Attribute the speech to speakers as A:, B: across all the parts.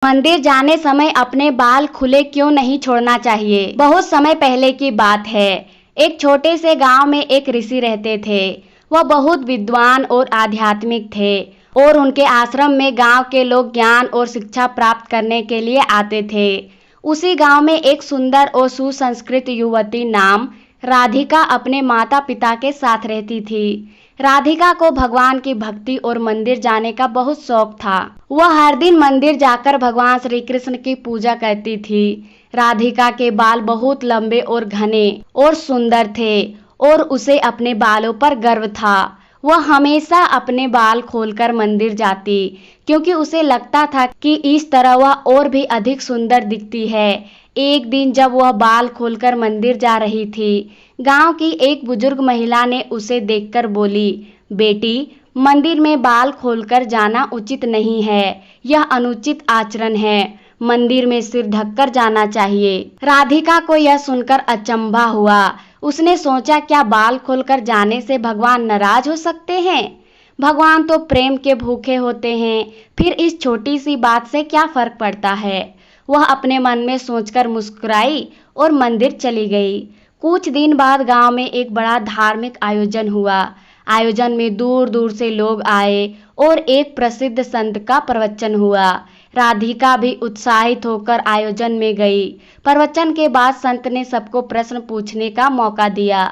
A: मंदिर जाने समय अपने बाल खुले क्यों नहीं छोड़ना चाहिए। बहुत समय पहले की बात है। एक छोटे से गांव में एक ऋषि रहते थे। वह बहुत विद्वान और आध्यात्मिक थे और उनके आश्रम में गांव के लोग ज्ञान और शिक्षा प्राप्त करने के लिए आते थे। उसी गांव में एक सुंदर और सुसंस्कृत युवती नाम राधिका अपने माता पिता के साथ रहती थी। राधिका को भगवान की भक्ति और मंदिर जाने का बहुत शौक था। वह हर दिन मंदिर जाकर भगवान श्री कृष्ण की पूजा करती थी। राधिका के बाल बहुत लंबे और घने और सुंदर थे और उसे अपने बालों पर गर्व था। वह हमेशा अपने बाल खोलकर मंदिर जाती क्योंकि उसे लगता था कि इस तरह वह और भी अधिक सुंदर दिखती है। एक दिन जब वह बाल खोलकर मंदिर जा रही थी, गांव की एक बुजुर्ग महिला ने उसे देखकर बोली, बेटी, मंदिर में बाल खोलकर जाना उचित नहीं है। यह अनुचित आचरण है। मंदिर में सिर ढककर जाना चाहिए। राधिका को यह सुनकर अचंभा हुआ। उसने सोचा, क्या बाल खोलकर जाने से भगवान नाराज हो सकते हैं? भगवान तो प्रेम के भूखे होते हैं, फिर इस छोटी सी बात से क्या फर्क पड़ता है। वह अपने मन में सोचकर मुस्कुराई और मंदिर चली गई। कुछ दिन बाद गांव में एक बड़ा धार्मिक आयोजन हुआ। आयोजन में दूर दूर से लोग आए और एक प्रसिद्ध संत का प्रवचन हुआ। राधिका भी उत्साहित होकर आयोजन में गई। प्रवचन के बाद संत ने सबको प्रश्न पूछने का मौका दिया।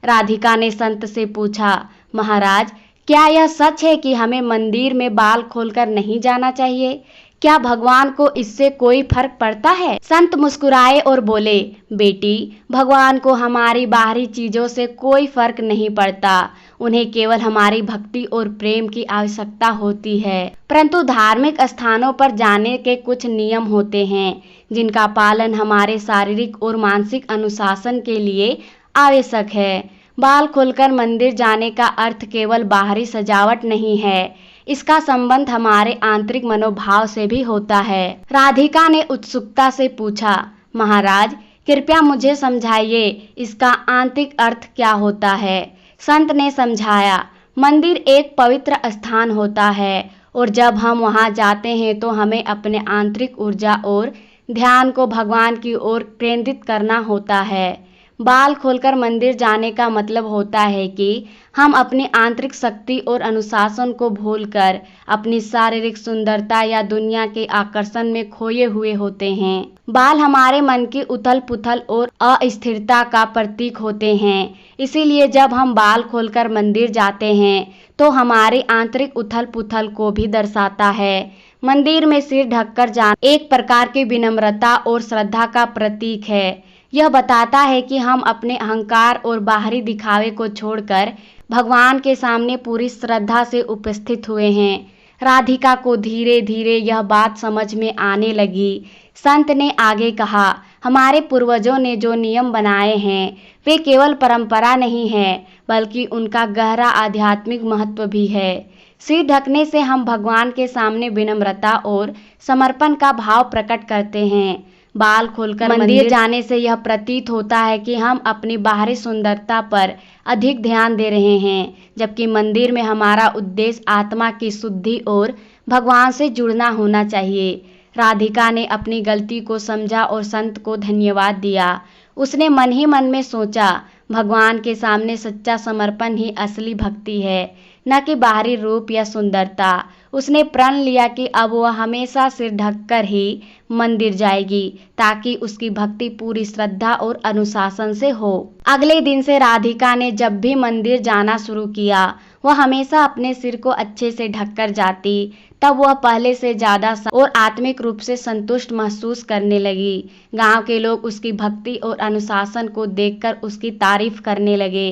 A: राधिका ने संत से पूछा, महाराज, क्या यह सच है कि हमें मंदिर में बाल खोलकर नहीं जाना चाहिए? क्या भगवान को इससे कोई फर्क पड़ता है? संत मुस्कुराए और बोले, बेटी, भगवान को हमारी बाहरी चीजों से कोई फर्क नहीं पड़ता। उन्हें केवल हमारी भक्ति और प्रेम की आवश्यकता होती है। परंतु धार्मिक स्थानों पर जाने के कुछ नियम होते हैं जिनका पालन हमारे शारीरिक और मानसिक अनुशासन के लिए आवश्यक है। बाल खोलकर मंदिर जाने का अर्थ केवल बाहरी सजावट नहीं है, इसका संबंध हमारे आंतरिक मनोभाव से भी होता है। राधिका ने उत्सुकता से पूछा, महाराज, कृपया मुझे समझाइए, इसका आंतरिक अर्थ क्या होता है? संत ने समझाया, मंदिर एक पवित्र स्थान होता है और जब हम वहां जाते हैं तो हमें अपने आंतरिक ऊर्जा और ध्यान को भगवान की ओर केंद्रित करना होता है। बाल खोलकर मंदिर जाने का मतलब होता है कि हम अपनी आंतरिक शक्ति और अनुशासन को भूलकर अपनी शारीरिक सुंदरता या दुनिया के आकर्षण में खोए हुए होते हैं। बाल हमारे मन की उथल पुथल और अस्थिरता का प्रतीक होते हैं। इसीलिए जब हम बाल खोलकर मंदिर जाते हैं तो हमारी आंतरिक उथल पुथल को भी दर्शाता है। मंदिर में सिर ढककर जाना एक प्रकार की विनम्रता और श्रद्धा का प्रतीक है। यह बताता है कि हम अपने अहंकार और बाहरी दिखावे को छोड़कर भगवान के सामने पूरी श्रद्धा से उपस्थित हुए हैं। राधिका को धीरे धीरे यह बात समझ में आने लगी। संत ने आगे कहा, हमारे पूर्वजों ने जो नियम बनाए हैं वे केवल परंपरा नहीं है, बल्कि उनका गहरा आध्यात्मिक महत्व भी है। सिर ढकने से हम भगवान के सामने विनम्रता और समर्पण का भाव प्रकट करते हैं। बाल खोलकर मंदिर जाने से यह प्रतीत होता है कि हम अपनी बाहरी सुंदरता पर अधिक ध्यान दे रहे हैं, जबकि मंदिर में हमारा उद्देश्य आत्मा की शुद्धि और भगवान से जुड़ना होना चाहिए। राधिका ने अपनी गलती को समझा और संत को धन्यवाद दिया। उसने मन ही मन में सोचा, भगवान के सामने सच्चा समर्पण ही असली भक्ति है, न कि बाहरी रूप या सुंदरता। उसने प्रण लिया कि अब वह हमेशा सिर ढककर ही मंदिर जाएगी, ताकि उसकी भक्ति पूरी श्रद्धा और अनुशासन से हो। अगले दिन से राधिका ने जब भी मंदिर जाना शुरू किया, वह हमेशा अपने सिर को अच्छे से ढककर जाती। तब वह पहले से ज्यादा और आत्मिक रूप से संतुष्ट महसूस करने लगी। गांव के लोग उसकी भक्ति और अनुशासन को देखकर उसकी तारीफ करने लगे।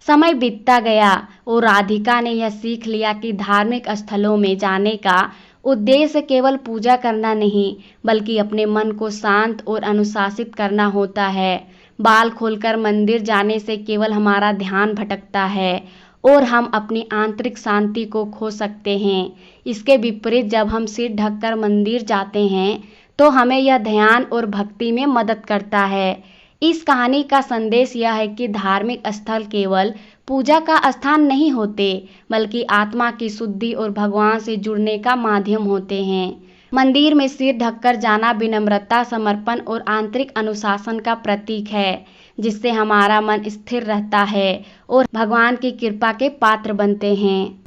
A: समय बीतता गया और राधिका ने यह सीख लिया कि धार्मिक स्थलों में जाने का उद्देश्य केवल पूजा करना नहीं, बल्कि अपने मन को शांत और अनुशासित करना होता है। बाल खोलकर मंदिर जाने से केवल हमारा ध्यान भटकता है और हम अपनी आंतरिक शांति को खो सकते हैं। इसके विपरीत जब हम सिर ढककर मंदिर जाते हैं तो हमें यह ध्यान और भक्ति में मदद करता है। इस कहानी का संदेश यह है कि धार्मिक स्थल केवल पूजा का स्थान नहीं होते, बल्कि आत्मा की शुद्धि और भगवान से जुड़ने का माध्यम होते हैं। मंदिर में सिर ढककर जाना विनम्रता, समर्पण और आंतरिक अनुशासन का प्रतीक है, जिससे हमारा मन स्थिर रहता है और भगवान की कृपा के पात्र बनते हैं।